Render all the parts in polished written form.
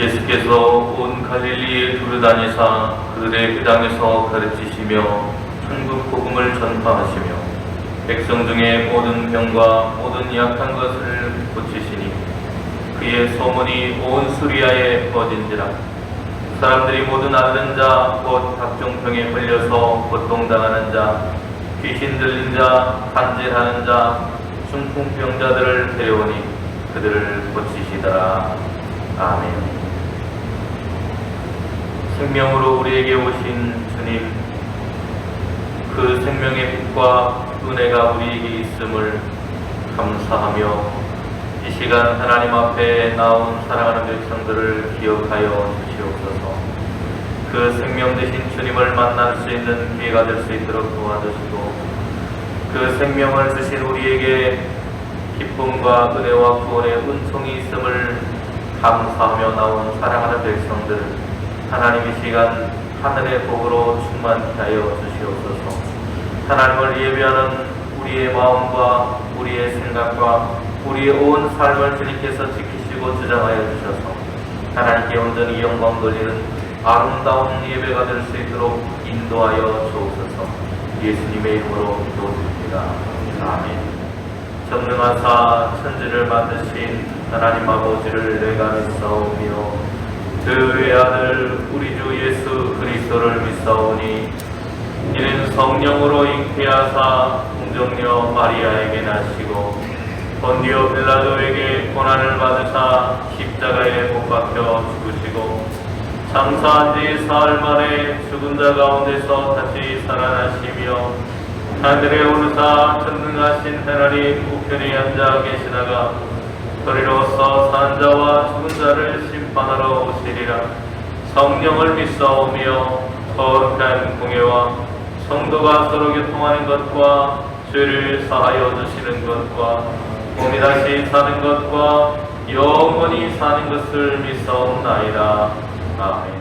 예수께서 온 갈릴리에 두루다니사 그들의 그 땅에서 가르치시며 천국 복음을 전파하시며 백성 중에 모든 병과 모든 약한 것을 고치시니 그의 소문이 온 수리아에 퍼진지라. 사람들이 모든 앓는 자, 곧 각종 병에 걸려서 고통당하는 자, 귀신 들린 자, 간질하는 자, 중풍병자들을 데려오니 그들을 고치시더라. 아멘. 생명으로 우리에게 오신 주님, 그 생명의 빛과 은혜가 우리에게 있음을 감사하며 이 시간 하나님 앞에 나온 사랑하는 백성들을 기억하여 주시옵소서. 그 생명 되신 주님을 만날 수 있는 기회가 될 수 있도록 도와주시고, 그 생명을 주신 우리에게 기쁨과 은혜와 구원의 은총이 있음을 감사하며 나온 사랑하는 백성들, 하나님 이 시간 하늘의 복으로 충만케 하여 주시옵소서. 하나님을 예배하는 우리의 마음과 우리의 생각과 우리의 온 삶을 주님께서 지키시고 주장하여 주셔서 하나님께 온전히 영광 돌리는 아름다운 예배가 될 수 있도록 인도하여 주옵소서. 예수님의 이름으로 기도드립니다. 아멘. 전능하사 천지를 만드신 하나님 아버지를 내가 믿사오며 그 외아들 우리 주 예수 그리스도를 믿사오니 이는 성령으로 잉태하사 공정녀 마리아에게 나시고 본디오 빌라도에게 고난을 받으사 십자가에 못 박혀 죽으시고 장사한 지 사흘 만에 죽은 자 가운데서 다시 살아나시며 하늘에 오르사 전능하신 하나님 우편에 앉아 계시다가 그리로서 산 자와 죽은 자를 심판하러 오시리라. 성령을 믿사오며 거룩한 공예와 성도가 서로 교통하는 것과 죄를 사하여 주시는 것과 몸이 다시 사는 것과 영원히 사는 것을 믿사옵나이다. 아멘.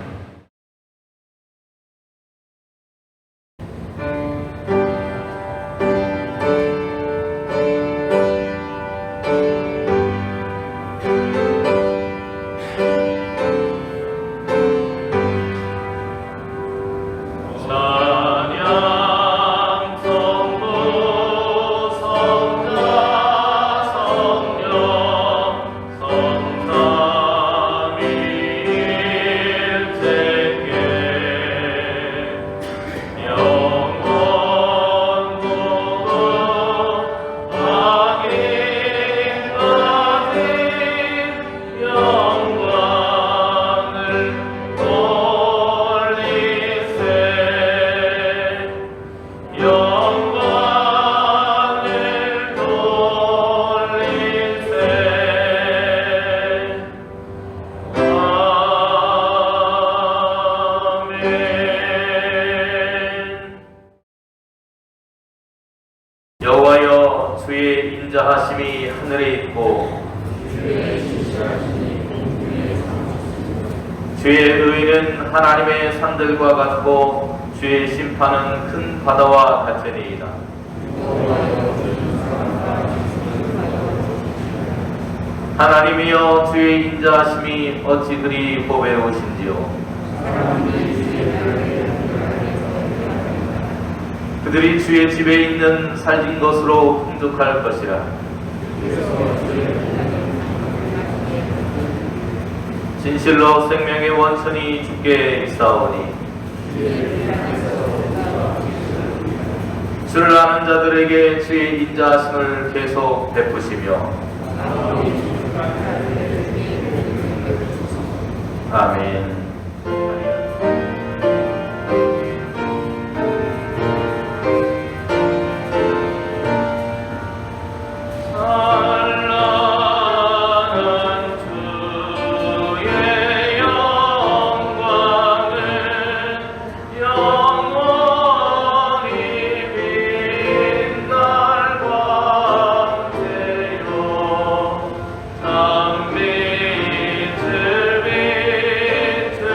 여호와여, 주의 인자하심이 하늘에 있고 주의 의는 하나님의 산들과 같고 주의 심판은 큰 바다와 같으니이다. 하나님이여, 주의 인자하심이 어찌 그리 보배로우신지요. 그들이 주의 집에 있는 살진 것으로 풍족할 것이라. 진실로 생명의 원천이 주께 있사오니 주를 아는 자들에게 주의 인자하심을 계속 베푸시며. 아멘. 주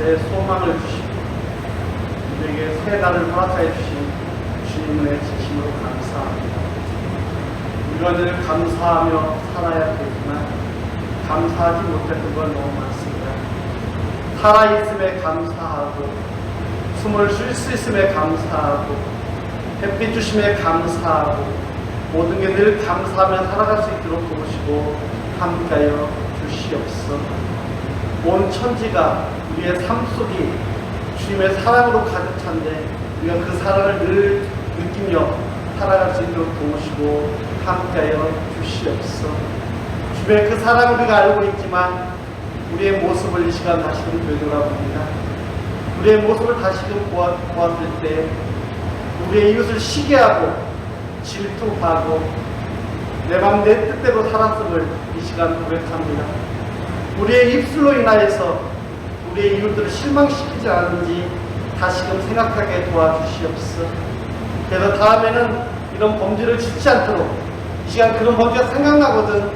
내 소망을 주시고 우리에게 새 날을 허락하여 주신 주님의 진심으로 감사합니다. 우리가 늘 감사하며 살아야 되지만 감사하지 못했던 건 너무 많습니다. 살아있음에 감사하고 숨을 쉴 수 있음에 감사하고 햇빛 주심에 감사하고 모든 게 늘 감사하며 살아갈 수 있도록 도우시고 함께하여 주시옵소서. 온 천지가 우리의 삶 속이 주님의 사랑으로 가득 찬데 우리가 그 사랑을 늘 느끼며 살아갈 수 있도록 도우시고 함께하여 주시옵소서. 주님의 그 사랑을 우리가 알고 있지만 우리의 모습을 이 시간 다시금 되돌아봅니다. 우리의 모습을 다시금 보았을 때 우리의 이웃을 시기하고 질투하고 내 맘 내 뜻대로 살았음을 이 시간 고백합니다. 우리의 입술로 인하여서 우리의 이웃들을 실망시키지 않은지 다시금 생각하게 도와주시옵소서. 그래서 다음에는 이런 범죄를 짓지 않도록 이 시간 그런 범죄가 생각나거든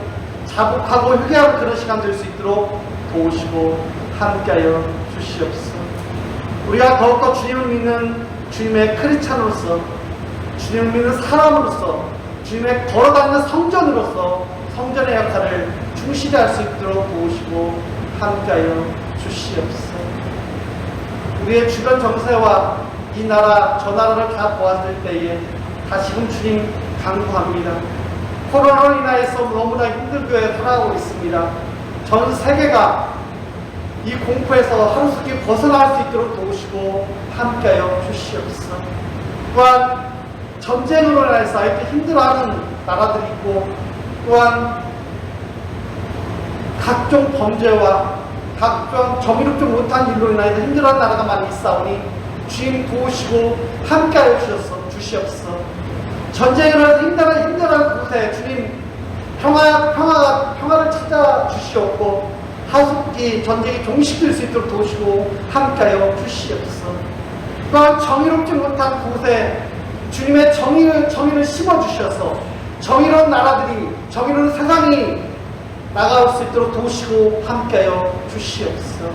자복하고 회개하는 그런 시간 될 수 있도록 도우시고 함께하여 주시옵소서. 우리가 더욱더 주님을 믿는 주님의 크리스찬으로서 주님을 믿는 사람으로서 주님의 걸어다니는 성전으로서 성전의 역할을 충실히 할 수 있도록 도우시고 함께하여 주시옵소서. 우리의 주변 정세와 이 나라 저 나라를 다 보았을 때에 다시금 주님 간구합니다. 코로나로 인하여서 너무나 힘들게 살아가고 있습니다. 전 세계가 이 공포에서 하루속히 벗어날 수 있도록 도우시고 함께하여 주시옵소서. 또한 전쟁으로 인해서 이렇게 힘들어하는 나라들이 있고 또한 각종 범죄와 각종 정의롭지 못한 일로 인하여서 힘들어하는 나라가 많이 있사오니 주님 도우시고 함께하여 주시옵소서. 전쟁으로 힘들어하는 곳에 주님 평화를 찾아 주시옵고 하숙기 전쟁이 종식될 수 있도록 도우시고 함께하여 주시옵소서. 또한 정의롭지 못한 곳에 주님의 정의를 심어주셔서 정의로운 나라들이 정의로운 세상이 나아갈 수 있도록 도우시고 함께하여 주시옵소서.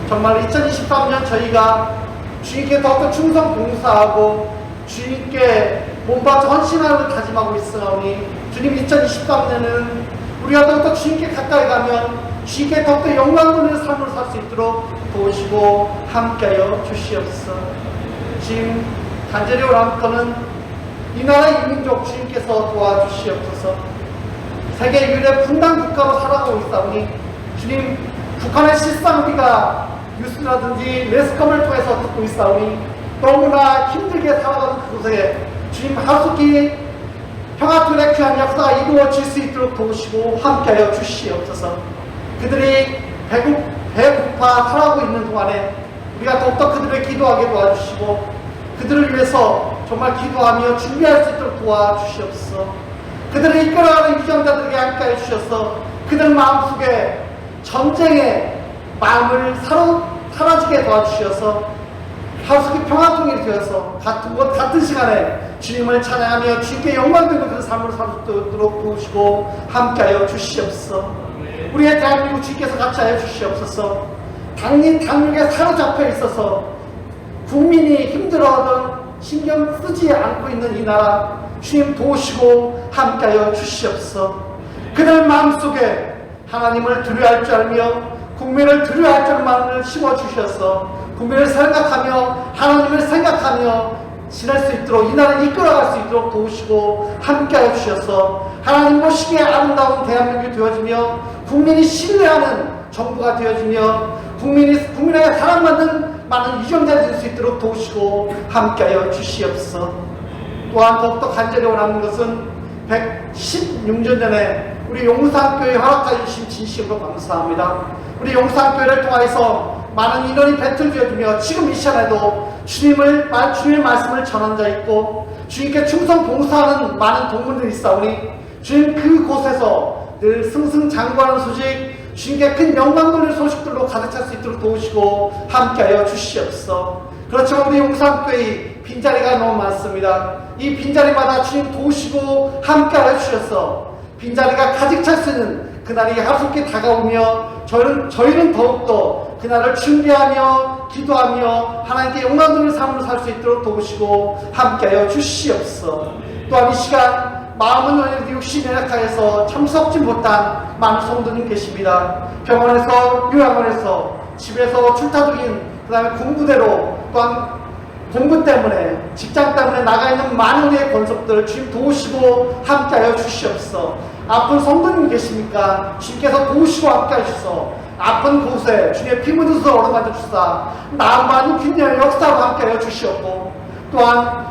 정말 2023년 저희가 주님께 더욱더 충성 봉사하고 주님께 몸바쳐 헌신하는 다짐하고 있으니 주님 2023년은 우리가 더욱더 주님께 가까이 가면 주님께 더욱더 영광 돌리는 삶을 살 수 있도록 도우시고 함께하여 주시옵소서. 지금 간절히 원하는 이 나라 이민족 주님께서 도와주시옵소서. 세계 유일의 분단 국가로 살아가고 있사오니 주님 북한의 실상 우리가 뉴스라든지 매스컴을 통해서 듣고 있사오니 너무나 힘들게 살아가는 그곳에 주님 하루속히 평화통일의 귀한 역사가 이루어질 수 있도록 도우시고 함께하여 주시옵소서. 그들이 배고파 살아가고 있는 동안에 우리가 더욱더 그들을 기도하게 도와주시고 그들을 위해서 정말 기도하며 준비할 수 있도록 도와주시옵소서. 그들을 이끌어가는 위정자들에게 함께해 주셔서 그들 마음속에 전쟁의 마음을 사라지게 도와주셔서 하루속히 평화통일이 되어서 같은 곳 같은 시간에 주님을 찬양하며 주님께 영광되는 그 삶으로 살 수 있도록 도우시고 함께하여 주시옵소서. 우리의 대한민국 주님께서 같이 하여 주시옵소서. 당육에 사로잡혀 있어서 국민이 힘들어하던 신경 쓰지 않고 있는 이 나라 주님 도우시고 함께하여 주시옵소서. 그들 마음속에 하나님을 두려워할 줄 알며 국민을 두려워할 줄만을 심어주셔서 국민을 생각하며 하나님을 생각하며 지낼 수 있도록 이 나라를 이끌어갈 수 있도록 도우시고 함께하여 주셔서 하나님 보시기에 아름다운 대한민국이 되어지며 국민이 신뢰하는 정부가 되어지며 국민에게 사랑받는 많은 유정자가 될 수 있도록 도우시고 함께하여 주시옵소서. 또한 더욱더 간절히 원하는 것은 116년 전에 우리 용산교회 허락해 주신 진심으로 감사합니다. 우리 용산교회를 통해서 많은 인원이 배틀되어지며 지금 이 시간에도 주님의 말씀을 전한 자 있고 주님께 충성 봉사하는 많은 동문들이 있사오니 주님 그곳에서 늘 승승장구하는 소식 주님께 큰 영광 돌릴 소식들로 가득 찰 수 있도록 도우시고 함께하여 주시옵소서. 그렇지만 우리 용산교회 빈자리가 너무 많습니다. 이 빈자리마다 주님 도우시고 함께하여 주셔서 빈자리가 가득 찰 수 있는 그날이 하루속히 다가오며 저희는 더욱더 그날을 준비하며 기도하며 하나님께 영광 돌리는 삶을 살 수 있도록 도우시고 함께하여 주시옵소서. 또한 이 시간 마음은 육신이 연약하여서 참석지 못한 많은 성도님 계십니다. 병원에서, 요양원에서, 집에서 출타 중인, 그 다음에 군부대로, 또한 공부 때문에, 직장 때문에 나가 있는 많은 우리의 권속들 주님 도우시고 함께하여 주시옵소서. 아픈 성도님 계십니까? 주님께서 도우시고 함께하여 주소서. 아픈 곳에 주님의 피 묻은 손을 얻어맞아 주사 나음받는 균열 역사와 함께하여 주시옵고, 또한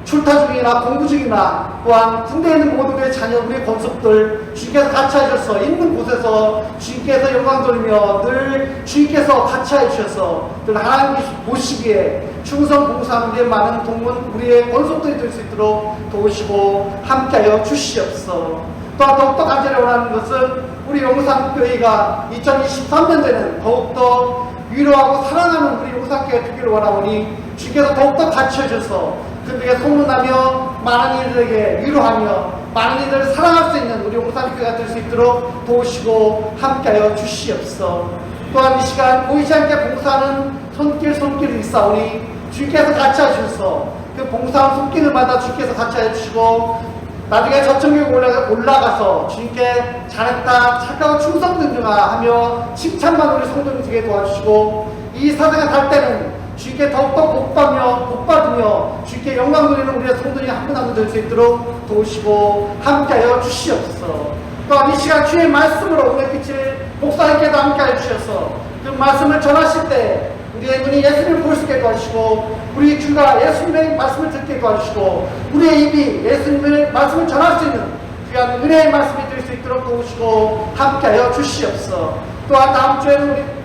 출타 중이나 공부 중이나 또한 군대에 있는 모든 우리의 자녀, 우리의 권속들 주님께서 같이 하셔서 있는 곳에서 주님께서 영광 돌리며 늘 주님께서 같이 해주셔서 늘 하나님 보시기에 충성 봉사하는 데 많은 동문 우리의 권속들이 될 수 있도록 도우시고 함께하여 주시옵소서. 또한 더욱더 간절히 원하는 것은 우리 용산교회가 2023년도에는 더욱더 위로하고 사랑하는 우리 용산교회 되기를 원하오니 주님께서 더욱더 같이 해주셔서 그들에게 소문나며 많은 이들에게 위로하며 많은 이들을 사랑할 수 있는 우리 용산교회가 될 수 있도록 도우시고 함께하여 주시옵소서. 또한 이 시간 보이지 않게 봉사하는 손길이 있사오니 주님께서 같이 하셔서 그 봉사한 손길마다 주님께서 같이 해주시고 나중에 저천교회 올라가서 주님께 잘했다, 착하고 충성된다 하며 칭찬만 우리 성도님들에게 도와주시고 이 사상에 갈 때는 주님께 더욱더 복받으며 주님께 영광 돌리는 우리의 성도들이 한 분 한 분 될 수 있도록 도우시고 함께하여 주시옵소서. 또한 이 시간 주의 말씀으로 은혜 끼칠 목사님께도 함께하여 주셔서 그 말씀을 전하실 때 우리의 눈이 예수님을 볼 수 있게 도와주시고 우리 귀가 예수님의 말씀을 듣게 도와주시고 우리의 입이 예수님의 말씀을 전할 수 있는 귀한 은혜의 말씀이 될 수 있도록 도우시고 함께하여 주시옵소서. 또한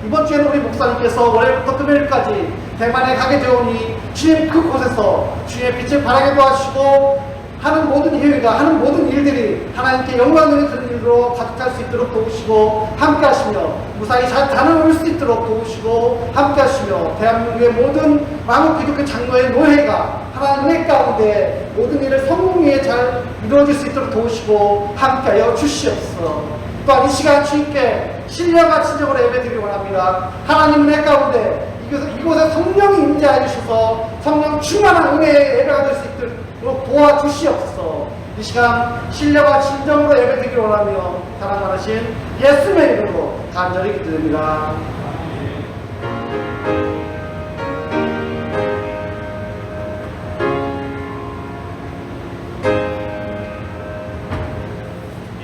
이번 주에는 우리 목사님께서 월요일부터 금요일까지 대만에 가게 되오니 주님 그곳에서 주님의 빛을 바라게 도와주시고 하는 모든 회의가 하는 모든 일들이 하나님께 영광을 드리는 일로 가득할 수 있도록 도우시고 함께 하시며 무사히 잘 다녀올 수 있도록 도우시고 함께 하시며 대한민국의 모든 만국 기독교 장로의 노회가 하나님의 가운데 모든 일을 성공리에 잘 이루어질 수 있도록 도우시고 함께하여 주시옵소서. 또한 이 시간 주님께 신령과 진정으로 예배드리기 원합니다. 하나님 은혜 가운데 이곳에 성령이 임재하여 주셔서 성령 충만한 은혜의 예배가 될 수 있도록 도와주시옵소서. 이 시간 신령과 진정으로 예배드리기 원하며 사랑 많으신 예수님의 이름으로 간절히 기도드립니다.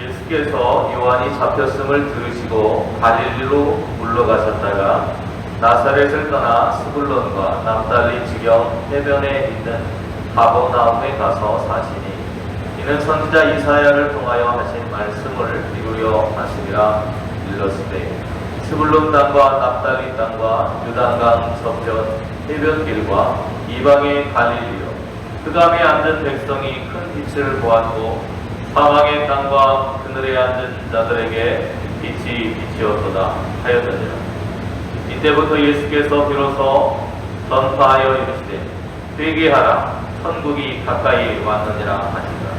예수께서 요한이 잡혔음을 들으시고 갈릴리로 물러가셨다가 나사렛을 떠나 스불론과 납달리 지경 해변에 있는 가버나움에 가서 사시니 이는 선지자 이사야를 통하여 하신 말씀을 이루려 하심이라 일렀으되 스불론 땅과 납달리 땅과 요단강 저편 해변길과 이방의 갈릴리요 흑암에 앉은 백성이 큰 빛을 보았고 사망의 땅과 그늘에 앉은 자들에게 빛이 비치었도다 하였느니라. 이때부터 예수께서 비로소 전파하여 이르시되 회개하라 천국이 가까이 왔느니라 하시니라.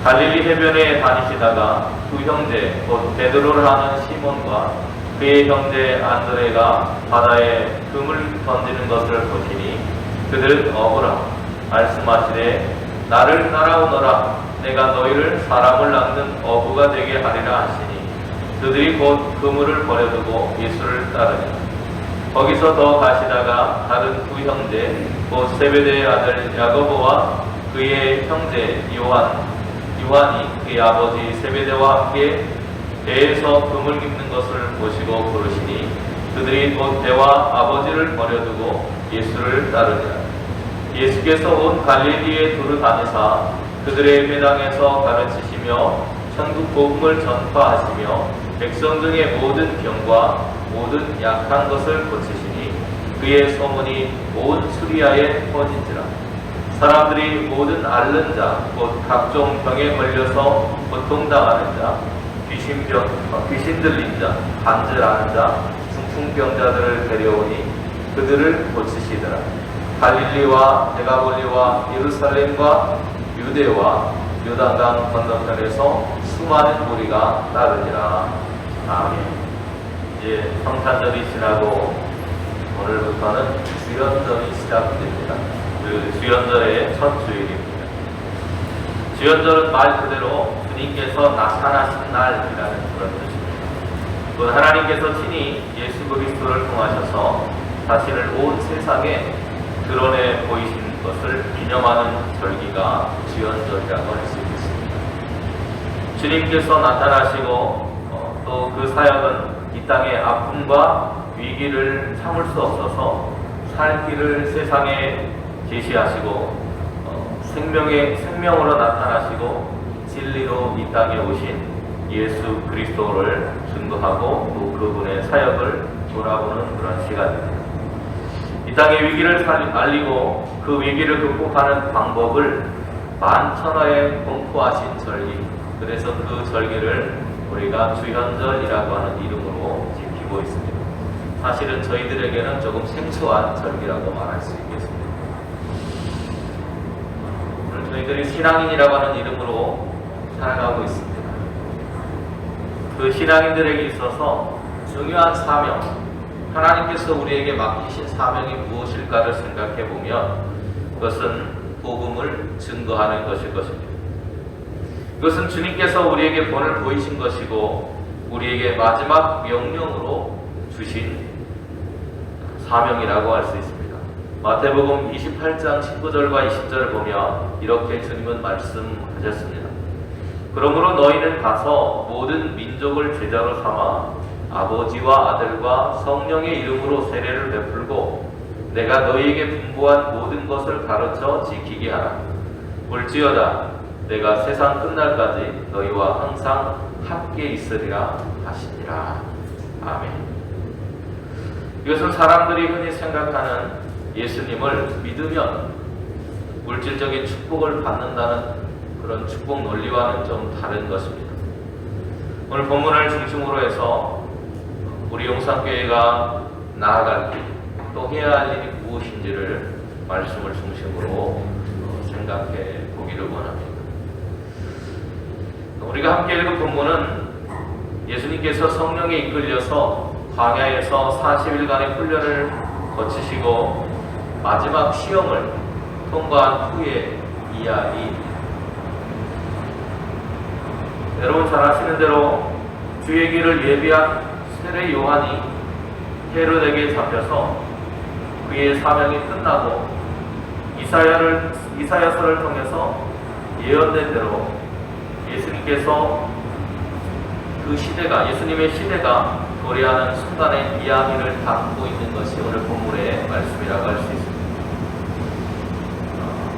갈릴리 해변에 다니시다가 두 형제 곧 베드로를 하는 시몬과 그의 형제 안드레가 바다에 금을 던지는 것을 보시니 그들 어부라 말씀하시되 나를 따라오너라 내가 너희를 사람을 낚는 어부가 되게 하리라 하시니 그들이 곧 그물을 버려두고 예수를 따르니라. 거기서 더 가시다가 다른 두 형제 곧 세베대의 아들 야고보와 그의 형제 요한이 그의 아버지 세베대와 함께 배에서 금을 깁는 것을 보시고 부르시니 그들이 곧 배와 아버지를 버려두고 예수를 따르니라. 예수께서 온 갈릴리에 두루 다니사 그들의 회당에서 가르치시며 천국 복음을 전파하시며 백성 중의 모든 병과 모든 약한 것을 고치시니 그의 소문이 온 수리아에 퍼진지라. 사람들이 모든 앓는 자, 곧 각종 병에 걸려서 고통당하는 자, 귀신 들린 자, 간질하는 자, 중풍병자들을 데려오니 그들을 고치시더라. 갈릴리와 데가볼리와 예루살렘과 유대와 요단강 건너편에서 수많은 무리가 따르니라. 아멘. 이제 성탄절이 지나고 오늘부터는 주연절이 시작됩니다. 그 주연절의 첫 주일입니다. 주연절은 말 그대로 주님께서 나타나신 날이라는 그런 뜻입니다. 또 하나님께서 친히 예수 그리스도를 통하셔서 자신을 온 세상에 드러내 보이신 것을 기념하는 절기가 주연절이라고 할 수 있습니다. 주님께서 나타나시고 또 그 사역은 이 땅의 아픔과 위기를 참을 수 없어서 살 길을 세상에 제시하시고 생명으로 나타나시고 진리로 이 땅에 오신 예수 그리스도를 증거하고 또 그분의 사역을 돌아보는 그런 시간입니다. 이 땅의 위기를 알리고 그 위기를 극복하는 방법을 만천하에 공포하신 절기, 그래서 그 절기를 우리가 주연절이라고 하는 이름으로 지키고 있습니다. 사실은 저희들에게는 조금 생소한 절기라고 말할 수 있겠습니다. 오늘 저희들이 신앙인이라고 하는 이름으로 살아가고 있습니다. 그 신앙인들에게 있어서 중요한 사명, 하나님께서 우리에게 맡기신 사명이 무엇일까를 생각해 보면 그것은 복음을 증거하는 것일 것입니다. 이것은 주님께서 우리에게 본을 보이신 것이고 우리에게 마지막 명령으로 주신 사명이라고 할 수 있습니다. 마태복음 28장 19절과 20절을 보면 이렇게 주님은 말씀하셨습니다. 그러므로 너희는 가서 모든 민족을 제자로 삼아 아버지와 아들과 성령의 이름으로 세례를 베풀고 내가 너희에게 분부한 모든 것을 가르쳐 지키게 하라. 볼지어다 내가 세상 끝날까지 너희와 항상 함께 있으리라 하시니라. 아멘. 이것은 사람들이 흔히 생각하는 예수님을 믿으면 물질적인 축복을 받는다는 그런 축복 논리와는 좀 다른 것입니다. 오늘 본문을 중심으로 해서 우리 용산교회가 나아갈 길, 또 해야 할 일이 무엇인지를 말씀을 중심으로 생각해 보기를 원합니다. 우리가 함께 읽은 본문은 예수님께서 성령에 이끌려서 광야에서 40일간의 훈련을 거치시고 마지막 시험을 통과한 후의 이야기입니다. 여러분 잘 아시는 대로 주의 길을 예비한 세례 요한이 헤롯에게 잡혀서 그의 사명이 끝나고 이사야서를 통해서 예언된 대로 예수님께서 그 시대가, 예수님의 시대가 도래하는 순간의 이야기를 담고 있는 것이 오늘 본문의 말씀이라고 할 수 있습니다.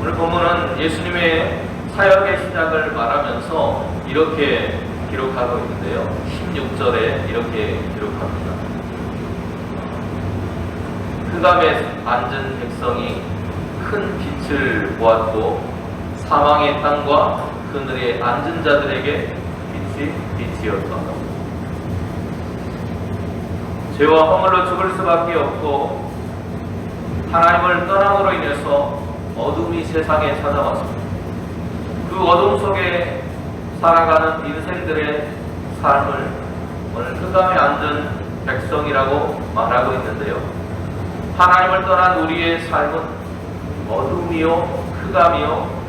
오늘 본문은 예수님의 사역의 시작을 말하면서 이렇게 기록하고 있는데요. 16절에 이렇게 기록합니다. 흑암에 앉은 백성이 큰 빛을 보았고 사망의 땅과 그늘에 앉은 자들에게 빛이 빛이었다. 죄와 허물로 죽을 수밖에 없고 하나님을 떠남으로 인해서 어둠이 세상에 찾아왔습니다. 그 어둠 속에 살아가는 인생들의 삶을 오늘 흑암에 앉은 백성이라고 말하고 있는데요. 하나님을 떠난 우리의 삶은 어둠이요, 흑암이요,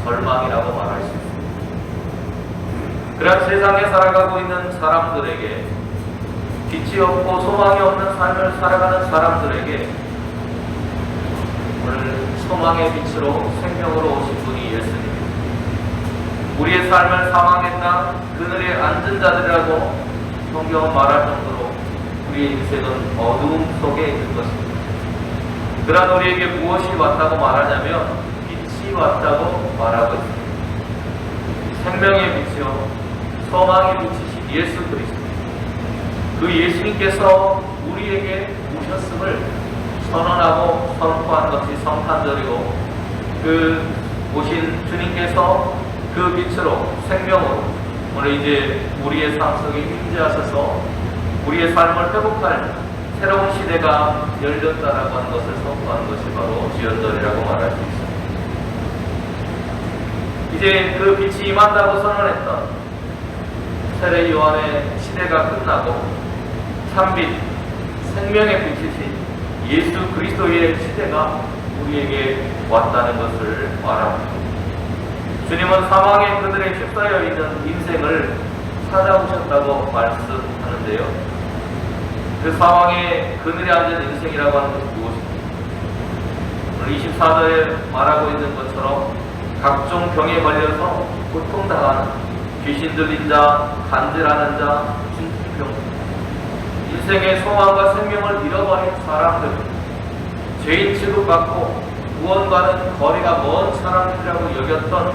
절망이라고 말할 수 있습니다. 그런 세상에 살아가고 있는 사람들에게, 빛이 없고 소망이 없는 삶을 살아가는 사람들에게 오늘 소망의 빛으로 생명으로 오신 분이 예수님입니다. 우리의 삶을 사망의 땅 그늘에 앉은 자들이라고 성경은 말할 정도로 우리의 인생은 어두움 속에 있는 것입니다. 그러나 우리에게 무엇이 왔다고 말하냐면 빛이 왔다고 말하고 있습니다. 생명의 빛이요 소망의 빛이신 예수 그리스도, 그 예수님께서 우리에게 오셨음을 선언하고 선포한 것이 성탄절이고, 그 오신 주님께서 그 빛으로 생명으로 오늘 이제 우리의 삶 속에 임재하셔서 우리의 삶을 회복할 새로운 시대가 열렸다라고 하는 것을 선포한 것이 바로 주연절이라고 말할 수 있습니다. 이제 그 빛이 임한다고 선언했던 세례 요한의 시대가 끝나고 참빛 생명의 빛이신 예수 그리스도의 시대가 우리에게 왔다는 것을 말합니다. 주님은 사망에 그들의 휩싸여 있는 인생을 찾아오셨다고 말씀하는데요. 그 사망의 그늘에 앉은 인생이라고 하는 것은 무엇입니까? 오늘 24절에 말하고 있는 것처럼 각종 병에 걸려서 고통당하는 귀신 들린 자, 간질하는 자, 중풍병, 인생의 소망과 생명을 잃어버린 사람들, 죄인 취급받고 구원과는 거리가 먼 사람들이라고 여겼던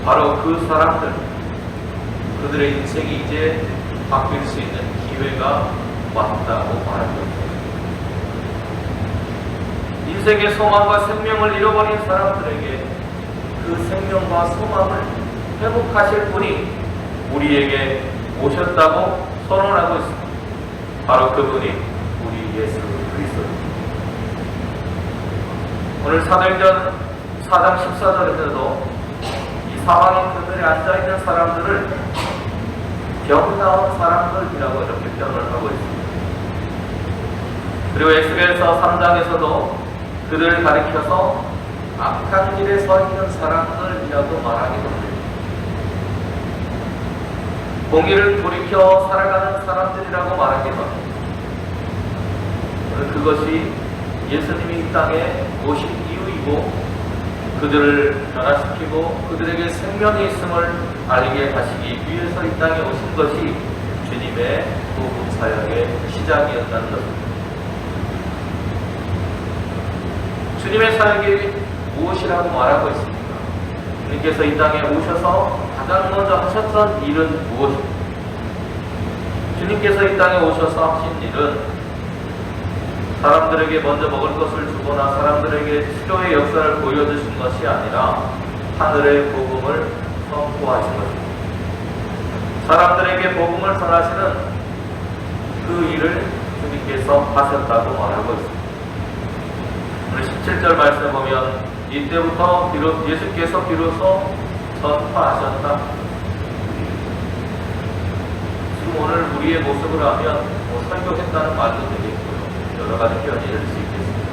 바로 그 사람들, 그들의 인생이 이제 바뀔 수 있는 기회가 왔다고 말합니다. 인생의 소망과 생명을 잃어버린 사람들에게 그 생명과 소망을 회복하실 분이 우리에게 오셨다고 선언하고 있습니다. 바로 그분이 우리 예수 그리스도입니다. 오늘 사도행전 4장 14절에서도 이 사망의 그늘에 앉아있는 사람들을 병나온 사람들이라고 이렇게 표현을 하고 있습니다. 그리고 에스겔서 3장에서도 그들을 가리켜서 악한 길에 서 있는 사람들이라고 말하기도 합니다. 공의를 돌이켜 살아가는 사람들이라고 말하기도 합니다. 그것이 예수님이 이 땅에 오신 이유이고 그들을 변화시키고 그들에게 생명이 있음을 알게 하시기 위해서 이 땅에 오신 것이 주님의 복음 사역의 시작이었다는 것입니다. 주님의 사역이 무엇이라고 말하고 있습니까? 주님께서 이 땅에 오셔서 가장 먼저 하셨던 일은 무엇입니까? 주님께서 이 땅에 오셔서 하신 일은 사람들에게 먼저 먹을 것을 주거나 사람들에게 치료의 역사를 보여주신 것이 아니라 하늘의 복음을 선포하신 것입니다. 사람들에게 복음을 전하시는 그 일을 주님께서 하셨다고 말하고 있습니다. 오늘 17절 말씀 보면 이때부터 예수께서 비로소 선포하셨다. 지금 오늘 우리의 모습을 하면 설교했다는 말도 되겠고요. 여러 가지 표현이 있을 수 있겠습니다.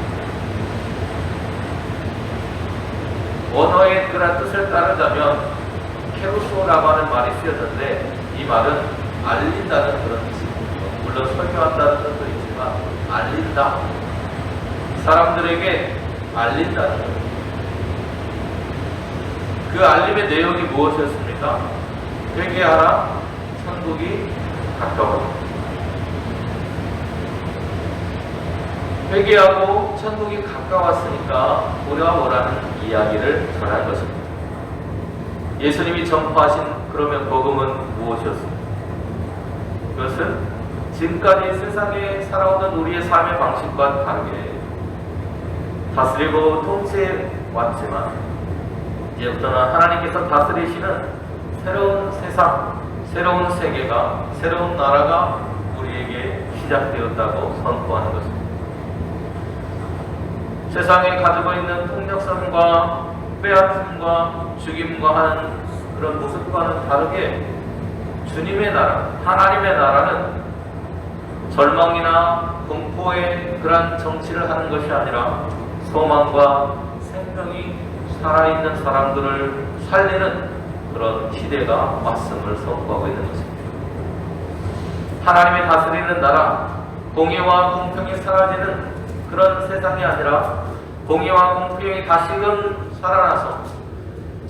원어의 그런 뜻을 따르자면 케루소라고 하는 말이 쓰여졌는데 이 말은 알린다는 그런 뜻입니다. 물론 설교한다는 뜻도 있지만 알린다. 사람들에게 알린다는 거예요. 그 알림의 내용이 무엇이었습니까? 회개하라, 천국이 가까워라. 회개하고 천국이 가까웠으니까 돌아오라는 이야기를 전한 것입니다. 예수님이 전파하신 그러면 복음은 무엇이었습니까? 그것은 지금까지 세상에 살아오던 우리의 삶의 방식과 다르게 다스리고 통치해왔지만 이제부터는 하나님께서 다스리시는 새로운 세상, 새로운 세계가, 새로운 나라가 우리에게 시작되었다고 선포하는 것입니다. 세상에 가지고 있는 폭력성과 빼앗음과 죽임과 하는 그런 모습과는 다르게 주님의 나라, 하나님의 나라는 절망이나 공포의 그런 정치를 하는 것이 아니라 소망과 생명이 살아있는 사람들을 살리는 그런 시대가 왔음을 선포하고 있는 것입니다. 하나님이 다스리는 나라, 공의와 공평이 사라지는 그런 세상이 아니라 공의와 공평이 다시금 살아나서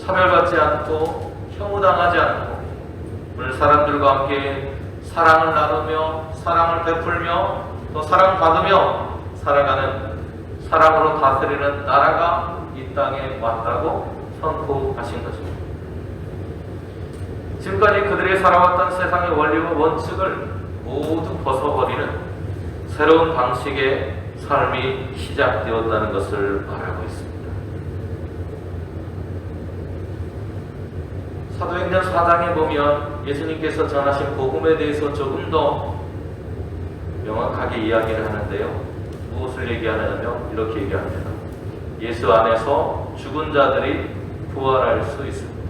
차별받지 않고 혐오당하지 않고 오늘 사람들과 함께 사랑을 나누며 사랑을 베풀며 또 사랑받으며 살아가는 사랑으로 다스리는 나라가 이 땅에 왔다고 선포하신 것입니다. 지금까지 그들이 살아왔던 세상의 원리와 원칙을 모두 벗어버리는 새로운 방식의 삶이 시작되었다는 것을 말하고 있습니다. 사도행전 4장에 보면 예수님께서 전하신 복음에 대해서 조금 더 명확하게 이야기를 하는데요. 무엇을 얘기하냐면 이렇게 얘기합니다. 예수 안에서 죽은 자들이 부활할 수 있습니다.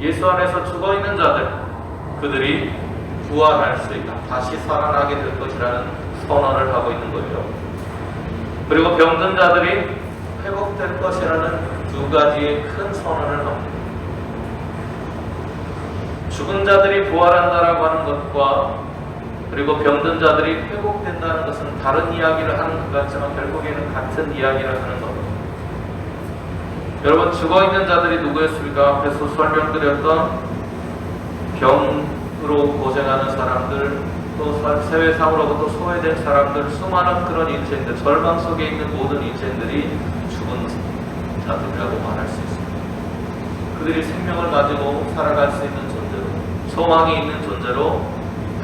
예수 안에서 죽어있는 자들, 그들이 부활할 수 있다, 다시 살아나게 될 것이라는 선언을 하고 있는 거죠. 그리고 병든 자들이 회복될 것이라는 두 가지의 큰 선언을 합니다. 죽은 자들이 부활한다라고 하는 것과 그리고 병든 자들이 회복된다는 것은 다른 이야기를 하는 것 같지만 결국에는 같은 이야기를 하는 겁니다. 여러분, 죽어있는 자들이 누구였습니까? 앞에서 설명드렸던 병으로 고생하는 사람들, 또 세외상으로부터 소외된 사람들, 수많은 그런 인생들, 절망 속에 있는 모든 인생들이 죽은 자들이라고 말할 수 있습니다. 그들이 생명을 가지고 살아갈 수 있는 존재로, 소망이 있는 존재로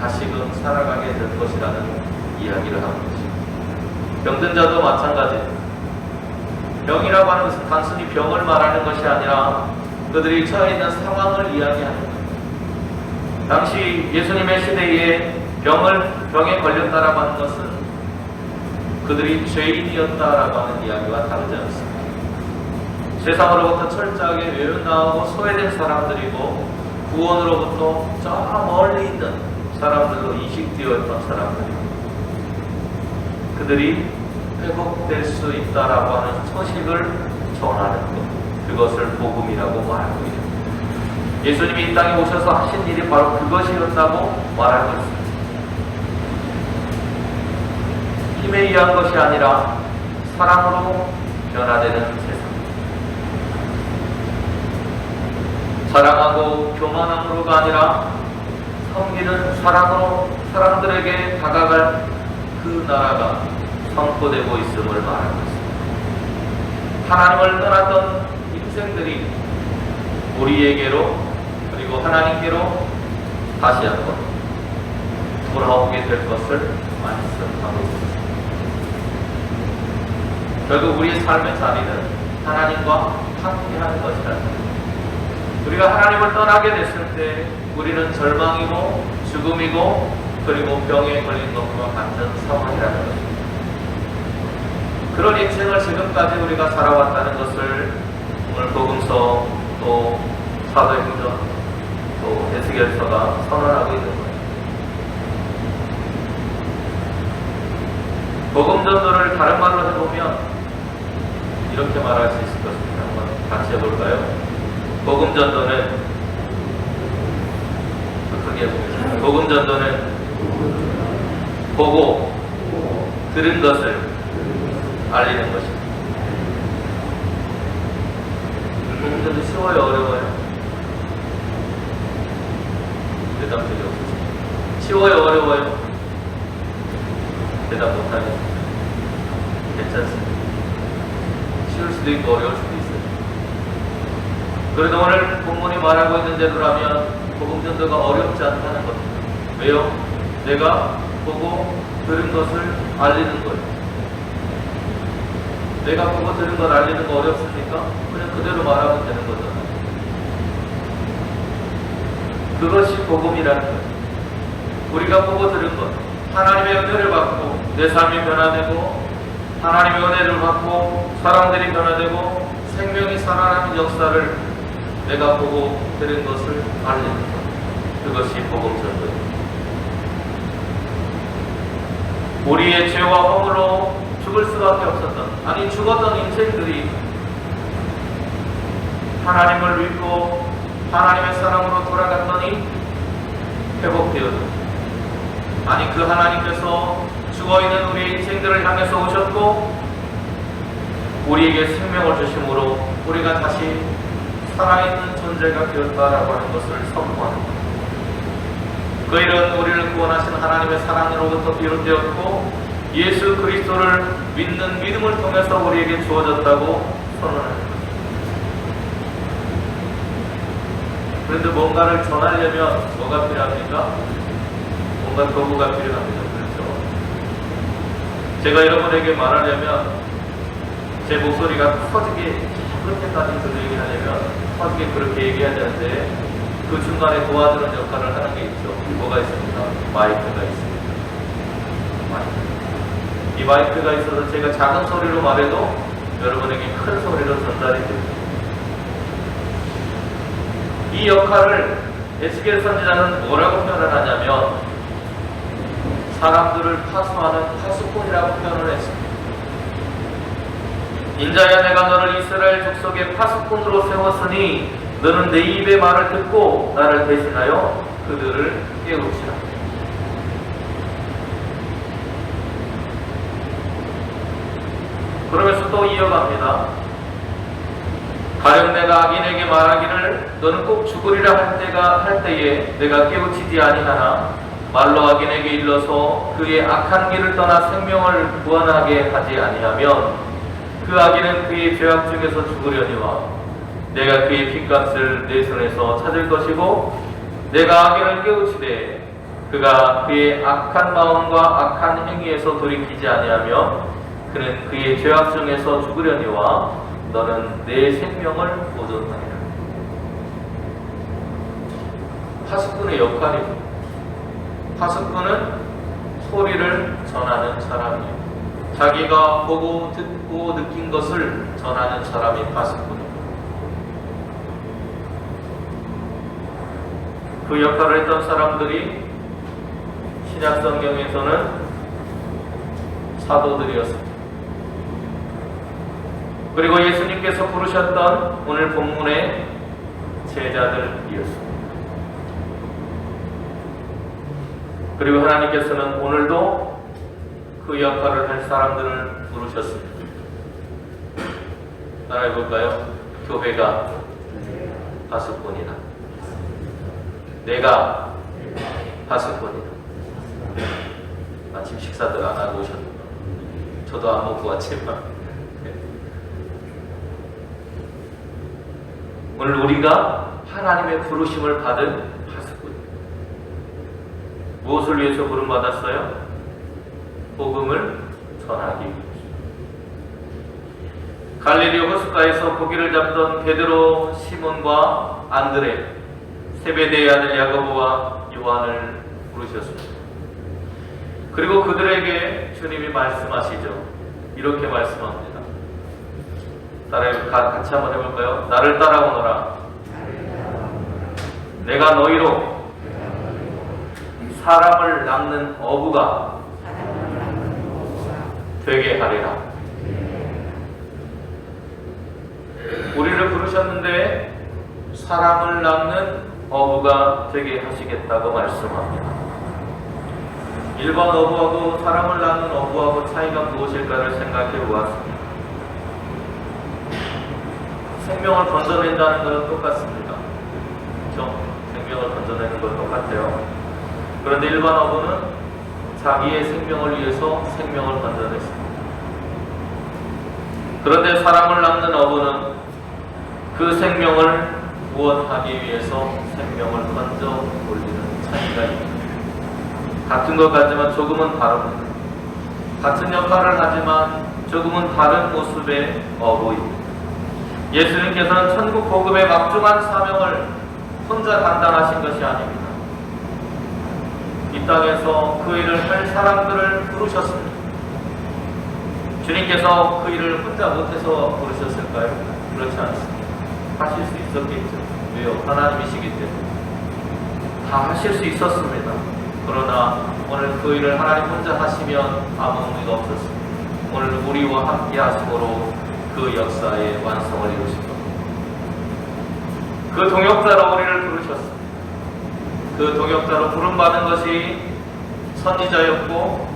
다시금 살아가게 될 것이라는 이야기를 하는 것입니다. 병든 자도 마찬가지입니다. 병이라고 하는 것은 단순히 병을 말하는 것이 아니라 그들이 처해 있는 상황을 이야기하는 것. 당시 예수님의 시대에 병에 걸렸다라고 하는 것은 그들이 죄인이었다라고 하는 이야기와 다르지 않습니다. 세상으로부터 철저하게 외면당하고 소외된 사람들이고 구원으로부터 저 멀리 있는 사람들로 이식되어 있던 사람들이고 그들이 회복될 수 있다라고 하는 소식을 전하는 것, 그것을 복음이라고 말하고 있습니다. 예수님이 이 땅에 오셔서 하신 일이 바로 그것이었다고 말하고 있습니다. 힘에 의한 것이 아니라 사랑으로 변화되는 세상. 자랑하고 교만함으로가 아니라 섬기는 사랑으로 사람들에게 다가갈 그 나라가 선포되고 있음을 말하고 있습니다. 하나님을 떠났던 인생들이 우리에게로 그리고 하나님께로 다시 한번 돌아오게 될 것을 말씀하고 있습니다. 결국 우리의 삶의 자리는 하나님과 함께하는 것이라는 것입니다. 우리가 하나님을 떠나게 됐을 때 우리는 절망이고 죽음이고 그리고 병에 걸린 것과 같은 상황이라는 것입니다. 그런 인생을 지금까지 우리가 살아왔다는 것을 오늘 복음서 또 사도행전 또 에스겔서가 선언하고 있는 거예요. 복음 전도를 다른 말로 해보면 이렇게 말할 수 있을 것입니다. 한번 같이 해볼까요? 복음 전도는 크게 해보겠습니다. 복음 전도는 보고 들은 것을 알리는 것입니다. 복음 전도 쉬워요, 어려워요? 대답들이 없으시죠? 쉬워요, 어려워요? 대답 못하면 괜찮습니다. 쉬울 수도 있고 어려울 수도 있어요. 그래도 오늘 본문이 말하고 있는 대로라면 복음 전도가 어렵지 않다는 겁니다. 왜요? 내가 보고 들은 것을 알리는 거예요. 내가 보고 들은 걸 알리는 거 어렵습니까? 그냥 그대로 말하면 되는 거잖아요. 그것이 복음이라는 거예요. 우리가 보고 들은 것, 하나님의 은혜를 받고 내 삶이 변화되고 하나님의 은혜를 받고 사람들이 변화되고 생명이 살아나는 역사를 내가 보고 들은 것을 알리는 것, 그것이 복음 전도입니다. 우리의 죄와 허물로 죽을 수밖에 없었던, 아니 죽었던 인생들이 하나님을 믿고 하나님의 사랑으로 돌아갔더니 회복되었다. 아니 그 하나님께서 죽어있는 우리의 인생들을 향해서 오셨고 우리에게 생명을 주심으로 우리가 다시 살아있는 존재가 되었다라고 하는 것을 선포하는 것. 그 일은 우리를 구원하신 하나님의 사랑으로부터 비롯되었고 예수 그리스도를 믿는 믿음을 통해서 우리에게 주어졌다고 선언하는 것. 그런데 뭔가를 전하려면 뭐가 필요합니까? 뭔가 도구가 필요합니다. 그렇죠? 제가 여러분에게 말하려면 제 목소리가 커지게 그렇게까지 들리게 하려면 커지게 그렇게 얘기해야 되는데 그 중간에 도와주는 역할을 하는 게 있죠. 뭐가 있습니까? 마이크가 있습니다. 마이크. 이 마이크가 있어서 제가 작은 소리로 말해도 여러분에게 큰 소리로 전달이 됩니다. 이 역할을 에스겔 선지자는 뭐라고 표현을 하냐면 사람들을 파수하는 파수꾼이라고 표현을 했습니다. 인자야, 내가 너를 이스라엘 족속의 파수꾼으로 세웠으니 너는 내 입의 말을 듣고 나를 대신하여 그들을 깨우치라. 그러면서 또 이어갑니다. 가령 내가 악인에게 말하기를 너는 꼭 죽으리라 할 때에 내가 깨우치지 아니하나 말로 악인에게 일러서 그의 악한 길을 떠나 생명을 구원하게 하지 아니하면 그 악인은 그의 죄악 중에서 죽으려니와 내가 그의 핏값을 내 손에서 찾을 것이고 내가 악인을 깨우치되 그가 그의 악한 마음과 악한 행위에서 돌이키지 아니하면 그는 그의 죄악 중에서 죽으려니와 너는 내 생명을 보존하리라. 파수꾼의 역할이죠. 파수꾼은 소리를 전하는 사람이에요. 자기가 보고 듣고 느낀 것을 전하는 사람이 파수꾼이에요. 그 역할을 했던 사람들이 신약 성경에서는 사도들이었습니다. 그리고 예수님께서 부르셨던 오늘 본문의 제자들이었습니다. 그리고 하나님께서는 오늘도 그 역할을 할 사람들을 부르셨습니다. 따라해 볼까요? 교회가 파수꾼이다. 내가 파수꾼이다. 아침 식사들 안 하고 오셨나? 저도 안 먹고 왔지만 오늘 우리가 하나님의 부르심을 받은 파수꾼입니다. 무엇을 위해서 부름받았어요? 복음을 전하기 위해서. 갈릴리 호숫가에서 고기를 잡던 베드로, 시몬과 안드레, 세베대의 아들 야고보와 요한을 부르셨습니다. 그리고 그들에게 주님이 말씀하시죠. 이렇게 말씀합니다. 같이 한번 해볼까요? 나를 따라오너라. 내가 너희로 사람을 낚는 어부가 되게 하리라. 우리를 부르셨는데 사람을 낚는 어부가 되게 하시겠다고 말씀합니다. 일반 어부하고 사람을 낚는 어부하고 차이가 무엇일까를 생각해 보았습니다. 생명을 건져낸다는 것은 똑같습니다. 그렇죠? 생명을 건져내는 건 똑같아요. 그런데 일반 어부는 자기의 생명을 위해서 생명을 건져냈습니다. 그런데 사람을 낚는 어부는 그 생명을 구원하기 위해서 생명을 건져 올리는 차이가 있습니다. 같은 것 같지만 조금은 다릅니다. 같은 역할을 하지만 조금은 다른 모습의 어부입니다. 예수님께서는 천국 복음의 막중한 사명을 혼자 감당하신 것이 아닙니다. 이 땅에서 그 일을 할 사람들을 부르셨습니다. 주님께서 그 일을 혼자 못해서 부르셨을까요? 그렇지 않습니다. 하실 수 있었겠죠. 왜요? 하나님이시기 때문에. 다 하실 수 있었습니다. 그러나 오늘 그 일을 하나님 혼자 하시면 아무 의미가 없었습니다. 오늘 우리와 함께 하심으로 그 역사의 완성을 이루신 겁니다. 그 동역자로 우리를 부르셨습니다. 그 동역자로 부름받은 것이 선지자였고,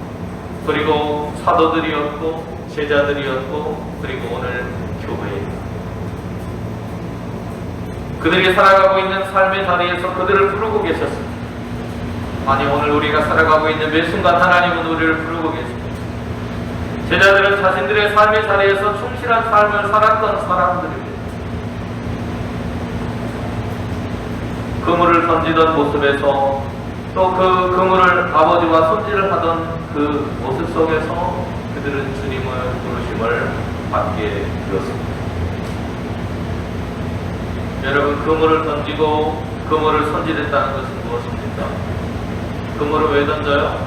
그리고 사도들이었고, 제자들이었고, 그리고 오늘 교회입니다. 그들이 살아가고 있는 삶의 자리에서 그들을 부르고 계셨습니다. 아니, 오늘 우리가 살아가고 있는 매 순간 하나님은 우리를 부르고 계십니다. 제자들은 자신들의 삶의 자리에서 충실한 삶을 살았던 사람들입니다. 그물을 던지던 모습에서 또 그 그물을 아버지와 손질을 하던 그 모습 속에서 그들은 주님의 부르심을 받게 되었습니다. 여러분, 그물을 던지고 그물을 손질했다는 것은 무엇입니까? 그물을 왜 던져요?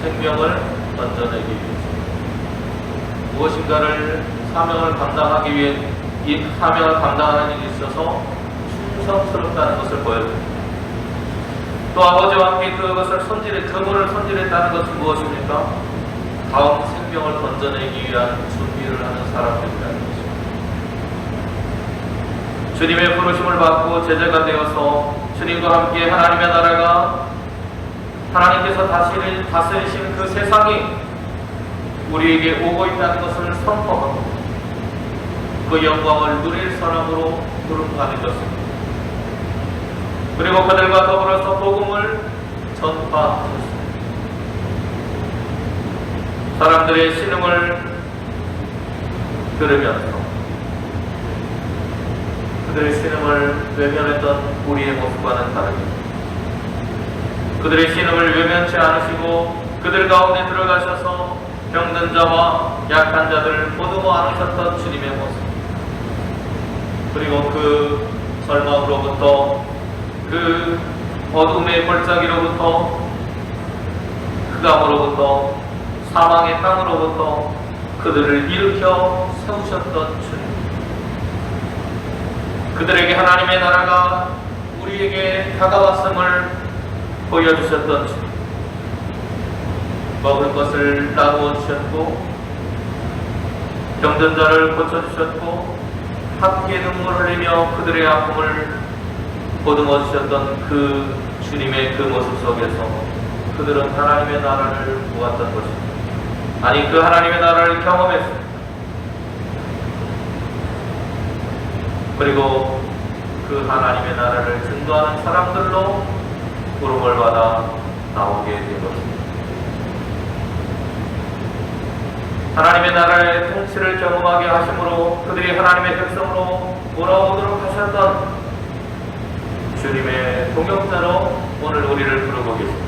생명을 던져내기 위해서. 무엇인가를 사명을 감당하기 위해 이 사명을 감당하는 일에 있어서 충성스럽다는 것을 보여줍니다. 또 아버지와 함께 그것을 그물을 손질했다는 것은 무엇입니까? 다음 생명을 건져내기 위한 준비를 하는 사람들이라는 것입니다. 주님의 부르심을 받고 제자가 되어서 주님과 함께 하나님의 나라가 하나님께서 다스리신 그 세상이 우리에게 오고 있다는 것을 선포하고 그 영광을 누릴 사람으로 부름받는 것입니다. 그리고 그들과 더불어서 복음을 전파하셨습니다. 사람들의 신음을 들으면서 그들의 신음을 외면했던 우리의 모습과는 다릅니다. 그들의 신음을 외면치 않으시고 그들 가운데 들어가셔서 병든 자와 약한 자들을 보듬어 안으셨던 주님의 모습, 그리고 그 절망으로부터 그 어둠의 골짜기로부터 흑암으로부터 사망의 땅으로부터 그들을 일으켜 세우셨던 주님, 그들에게 하나님의 나라가 우리에게 다가왔음을 보여주셨던 주님, 먹을 것을 나누어 주셨고 병든 자를 고쳐주셨고 함께 눈물을 흘리며 그들의 아픔을 보듬어 주셨던 그 주님의 그 모습 속에서 그들은 하나님의 나라를 보았던 것입니다. 아니, 그 하나님의 나라를 경험했습니다. 그리고 그 하나님의 나라를 증거하는 사람들로 부름을 받아 나오게 된 것입니다. 하나님의 나라의 통치를 경험하게 하심으로 그들이 하나님의 백성으로 돌아오도록 하셨던 주님의 동역자로 오늘 우리를 부르고 계십니다.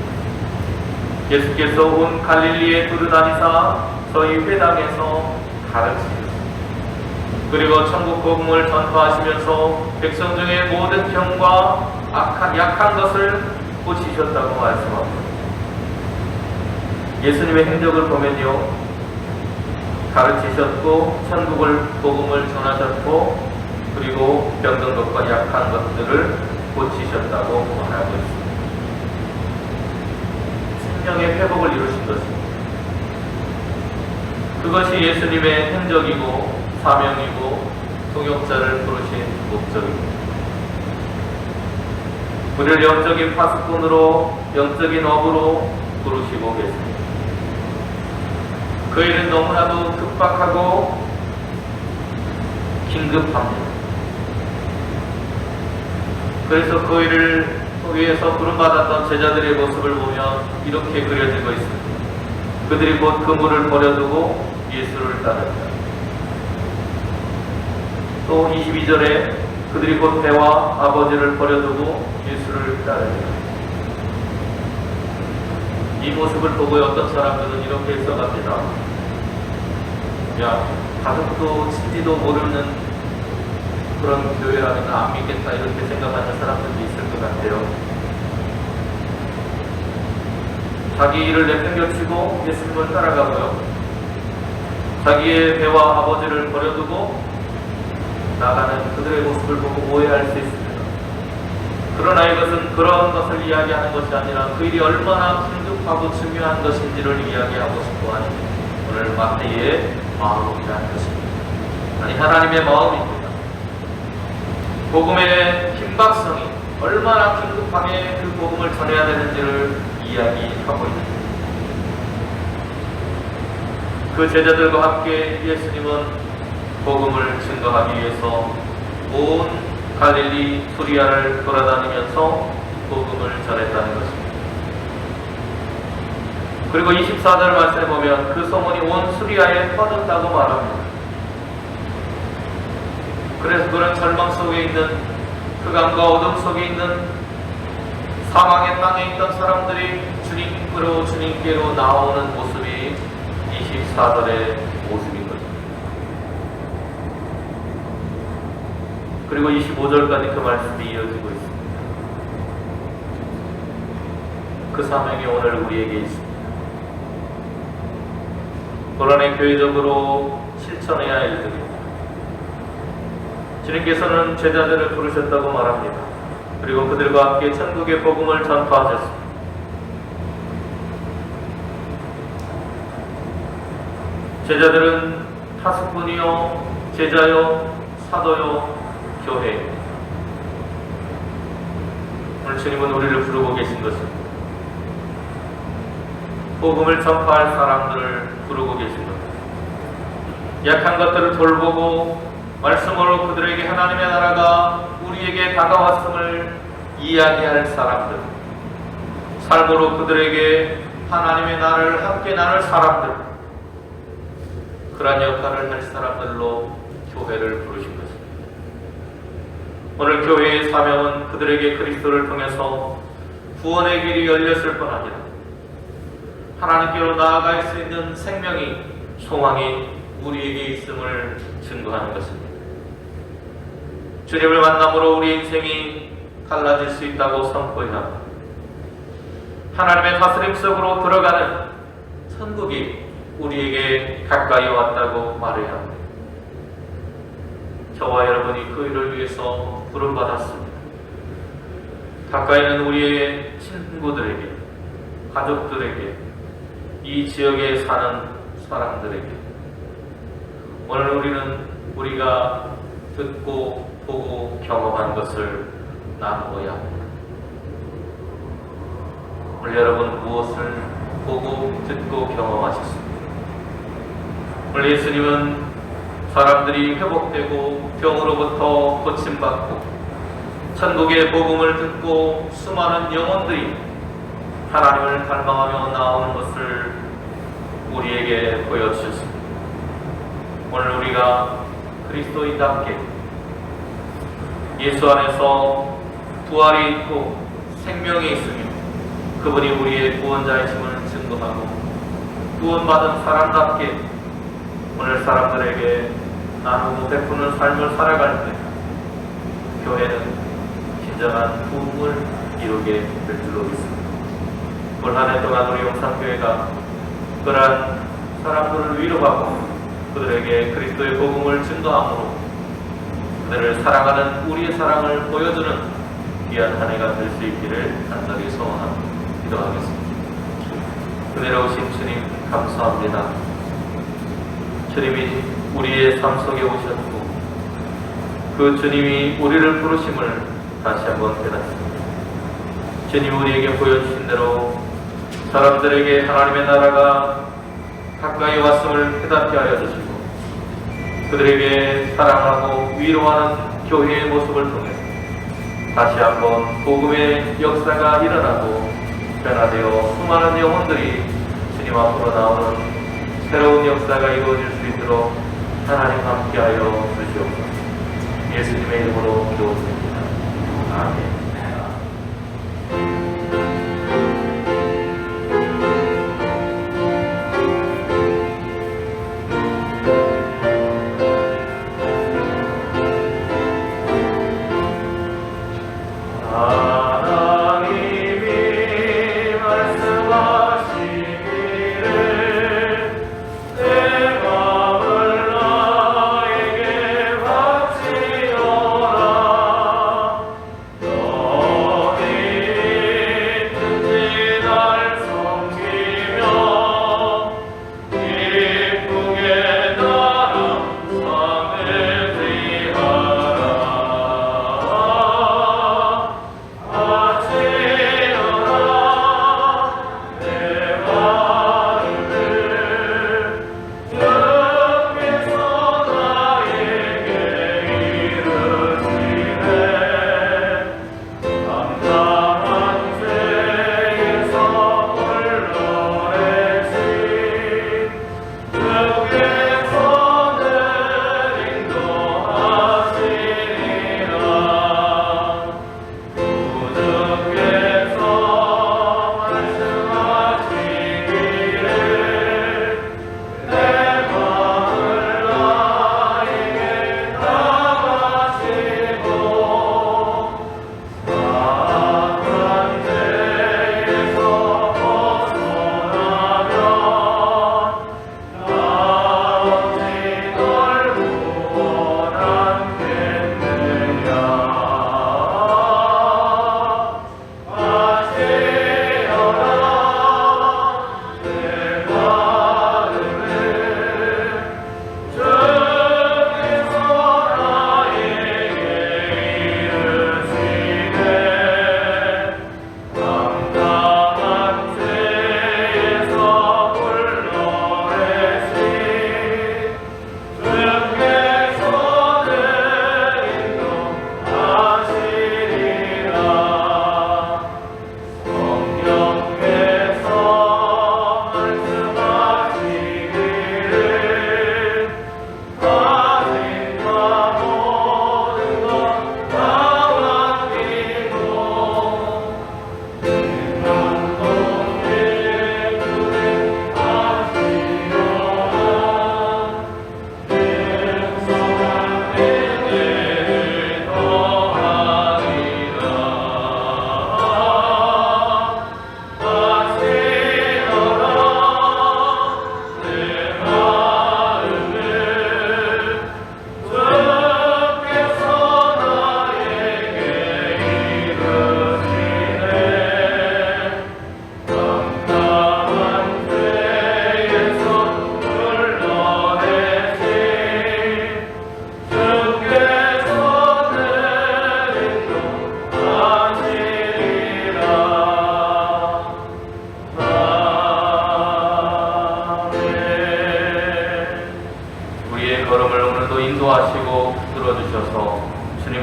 예수께서 온 갈릴리에 두루다니사 저희 회당에서 가르치셨습니다. 그리고 천국 복음을 전파하시면서 백성 중에 모든 병과 약한 것을 고치셨다고 말씀합니다. 예수님의 행적을 보면요, 가르치셨고 천국을 복음을 전하셨고 그리고 병든 것과 약한 것들을 고치셨다고 말하고 있습니다. 생명의 회복을 이루신 것입니다. 그것이 예수님의 행적이고 사명이고 동역자를 부르신 목적입니다. 우리를 영적인 파수꾼으로, 영적인 업으로 부르시고 계십니다. 그 일은 너무나도 급박하고 긴급합니다. 그래서 그 일을 위해서 부름받았던 제자들의 모습을 보면 이렇게 그려지고 있습니다. 그들이 곧 그물을 버려두고 예수를 따릅니다. 또 22절에 그들이 곧 배와 아버지를 버려두고 예수를 따릅니다. 이 모습을 보고 어떤 사람들은 이렇게 써갑니다. 야, 가족도 친지도 모르는 그런 교회라면 안 믿겠다, 이렇게 생각하는 사람들도 있을 것 같아요. 자기 일을 내팽겨치고 예수님을 따라가고요, 자기의 배와 아버지를 버려두고 나가는 그들의 모습을 보고 오해할 수 있습니다. 그러나 이것은 그런 것을 이야기하는 것이 아니라 그 일이 얼마나 긴급하고 중요한 것인지를 이야기하고 싶어 하는 오늘 마태의 마음이라는 것입니다. 아니, 하나님의 마음입니다. 복음의 긴박성이 얼마나 긴급하게 그 복음을 전해야 되는지를 이야기하고 있습니다. 그 제자들과 함께 예수님은 복음을 증거하기 위해서 온 갈릴리 수리아를 돌아다니면서 복음을 전했다는 것입니다. 그리고 24절 말씀에 보면 그 소문이 온 수리아에 퍼졌다고 말합니다. 그래서 그런 절망 속에 있는, 흑암과 어둠 속에 있는 사망의 땅에 있던 사람들이 주님께로 나오는 모습이 24절의 모습인 거죠. 그리고 25절까지 그 말씀이 이어지고 있습니다. 그 사명이 오늘 우리에게 있습니다. 고난의 교회적으로 실천해야 할 일들입니다. 주님께서는 제자들을 부르셨다고 말합니다. 그리고 그들과 함께 천국의 복음을 전파하셨습니다. 제자들은 파수꾼이요, 제자요, 사도요, 교회. 오늘 주님은 우리를 부르고 계신 것입니다. 복음을 전파할 사람들을 부르고 계신 것. 약한 것들을 돌보고 말씀으로 그들에게 하나님의 나라가 우리에게 다가왔음을 이야기할 사람들, 삶으로 그들에게 하나님의 나라를 함께 나눌 사람들, 그러한 역할을 할 사람들로 교회를 부르신 것입니다. 오늘 교회의 사명은 그들에게 그리스도를 통해서 구원의 길이 열렸을 뿐 아니라 하나님께로 나아갈 수 있는 생명이, 소망이 우리에게 있음을 증거하는 것입니다. 주님을 만남으로 우리 인생이 달라질 수 있다고 선포해야 합니다. 하나님의 다스림 속으로 들어가는 천국이 우리에게 가까이 왔다고 말해야 합니다. 저와 여러분이 그 일을 위해서 부름받았습니다. 가까이 있는 우리의 친구들에게, 가족들에게, 이 지역에 사는 사람들에게 오늘 우리는 우리가 듣고 보고 경험한 것을 나누어야 합니다. 오늘 여러분 무엇을 보고 듣고 경험하셨습니까? 오늘 예수님은 사람들이 회복되고 병으로부터 고침받고 천국의 복음을 듣고 수많은 영혼들이 하나님을 갈망하며 나오는 것을 우리에게 보여주셨습니다. 오늘 우리가 그리스도인답게 예수 안에서 부활이 있고 생명이 있으며 그분이 우리의 구원자이심을 증거하고 구원받은 사람답게 오늘 사람들에게 나누고 베푸는 삶을 살아갈 때 교회는 진정한 부흥을 이루게 될 줄로 믿습니다. 올 한 해 동안 우리 용산교회가 그러한 사람들을 위로하고 그들에게 그리스도의 복음을 증거함으로 그들을 사랑하는 우리의 사랑을 보여주는 귀한 한 해가 될 수 있기를 간절히 소원합니다. 기도하겠습니다. 은혜로우신 주님 감사합니다. 주님이 우리의 삶 속에 오셨고 그 주님이 우리를 부르심을 다시 한번 깨닫습니다. 주님 우리에게 보여주신 대로 사람들에게 하나님의 나라가 가까이 왔음을 깨닫게 하여 주시고 그들에게 사랑하고 위로하는 교회의 모습을 통해 다시 한번 복음의 역사가 일어나고 변화되어 수많은 영혼들이 주님 앞으로 나오는 새로운 역사가 이루어질 수 있도록 하나님 함께하여 주시옵소서. 예수님의 이름으로 기도드립니다. 아멘. 너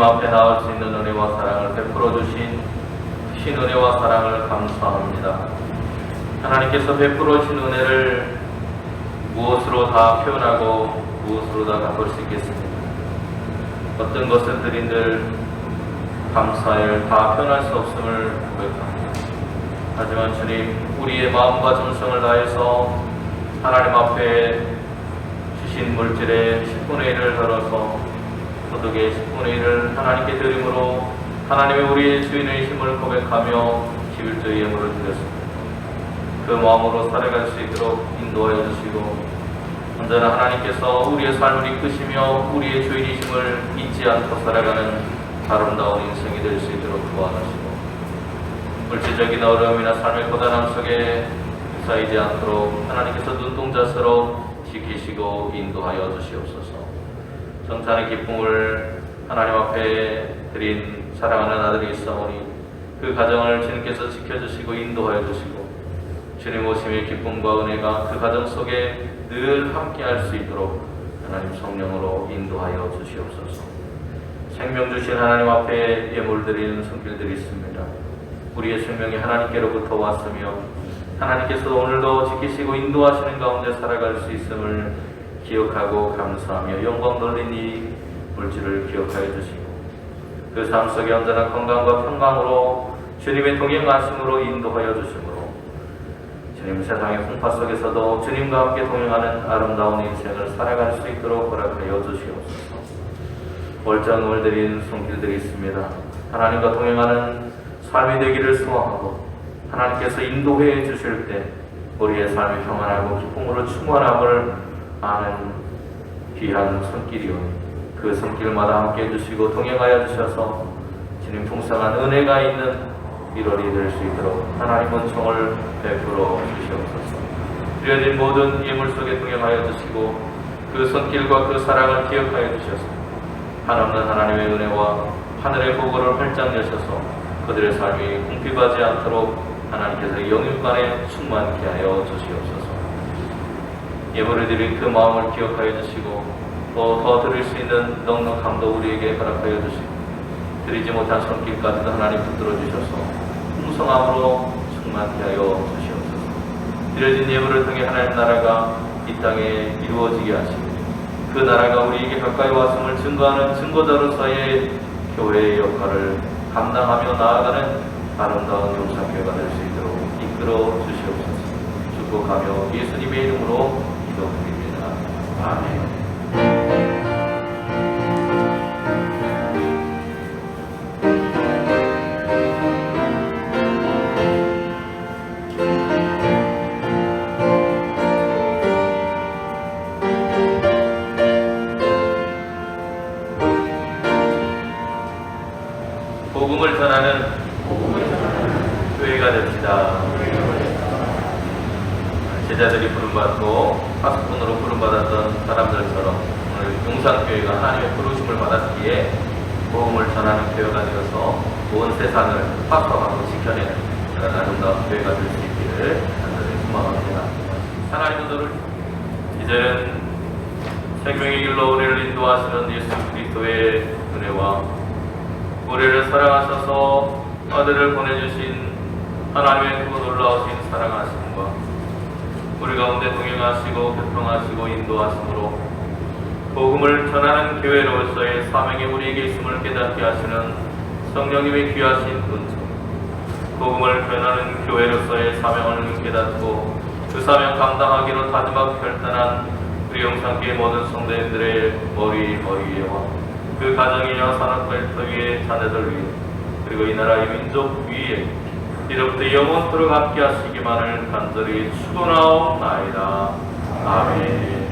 주님 앞에 나올 수 있는 은혜와 사랑을 베풀어 주신 은혜와 사랑을 감사합니다. 하나님께서 베풀어 주신 은혜를 무엇으로 다 표현하고 무엇으로 다 갚을 수 있겠습니까? 어떤 것을 드린들 감사를 다 표현할 수 없음을 고백합니다. 하지만 주님, 우리의 마음과 정성을 다해서 하나님 앞에 주신 물질의 10분의 1을 덜어서 소득의 10분의 1을 하나님께 드림으로 하나님의 우리의 주인의 힘을 고백하며 11조의 예물을 드렸습니다. 그 마음으로 살아갈 수 있도록 인도하여 주시고 언제나 하나님께서 우리의 삶을 이끄시며 우리의 주인이심을 잊지 않고 살아가는 아름다운 인생이 될 수 있도록 도와주시고 물질적인 어려움이나 삶의 고단함 속에 쌓이지 않도록 하나님께서 눈동자처럼 지키시고 인도하여 주시옵소서. 정찬의 기쁨을 하나님 앞에 드린 사랑하는 아들이 있사오니 그 가정을 주님께서 지켜주시고 인도하여 주시고 주님 오심의 기쁨과 은혜가 그 가정 속에 늘 함께할 수 있도록 하나님 성령으로 인도하여 주시옵소서. 생명 주신 하나님 앞에 예물 드리는 손길들이 있습니다. 우리의 생명이 하나님께로부터 왔으며 하나님께서 오늘도 지키시고 인도하시는 가운데 살아갈 수 있음을 기억하고 감사하며 영광 돌린 이 물질을 기억하여 주시고 그 삶 속에 언제나 건강과 평강으로 주님의 동행하심으로 인도하여 주시므로 주님 세상의 풍파 속에서도 주님과 함께 동행하는 아름다운 인생을 살아갈 수 있도록 허락하여 주시옵소서. 월장을 드린 손길들이 있습니다. 하나님과 동행하는 삶이 되기를 소원하고 하나님께서 인도해 주실 때 우리의 삶이 평안하고 기쁨으로 충만함을 아는 귀한 손길이오니 그 손길마다 함께 해주시고 동행하여 주셔서 주님 풍성한 은혜가 있는 1월이 될 수 있도록 하나님 은총을 베풀어 주시옵소서. 드려진 모든 예물 속에 동행하여 주시고 그 손길과 그 사랑을 기억하여 주셔서 한없는 하나님의 은혜와 하늘의 보고를 활짝 여셔서 그들의 삶이 궁핍하지 않도록 하나님께서 영육간에 충만케 하여 주시옵소서. 예물을 드린 그 마음을 기억하여 주시고 또 더 드릴 수 있는 넉넉함도 우리에게 허락하여 주시고 드리지 못한 손길까지도 하나님 붙들어 주셔서 풍성함으로 충만케 하여 주시옵소서. 드려진 예물을 통해 하나님 나라가 이 땅에 이루어지게 하시고 그 나라가 우리에게 가까이 왔음을 증거하는 증거자로서의 교회의 역할을 감당하며 나아가는 아름다운 용산교회가 될 수 있도록 이끌어 주시옵소서. 축복하며 예수님의 이름으로 기도드립니다. 아멘. 복음을 전하는 교회가 됩시다. 제자들이 부름받고 파수꾼으로 부름받았던 사람들처럼 오늘 용산교회가 하나님의 부르심을 받았기에 복음을 전하는 교회가 되어서 온 세상을 파수하고 지켜내는 그런 아름다운 교회가 될 수 있기를 간절히 소망합니다. 하나님은 너를 이제는 생명의 길로 우리를 인도하시는 예수 그리스도의 은혜와 우리를 사랑하셔서 아들을 보내주신 하나님의 그 놀라우신 사랑하심과 우리 가운데 동행하시고 교통하시고 인도하심으로 복음을 전하는 교회로서의 사명이 우리에게 있음을 깨닫게 하시는 성령님의 귀하신 은총, 복음을 전하는 교회로서의 사명을 깨닫고 그 사명 감당하기로 다짐하고 결단한 우리 용산교회 모든 성도님들의 머리위에와 그 가정이여 산업벨터 위에 자녀들 위에 그리고 이 나라의 민족 위에 이로부터 영원토록 함께 하시기만을 간절히 축원하옵나이다. 아멘.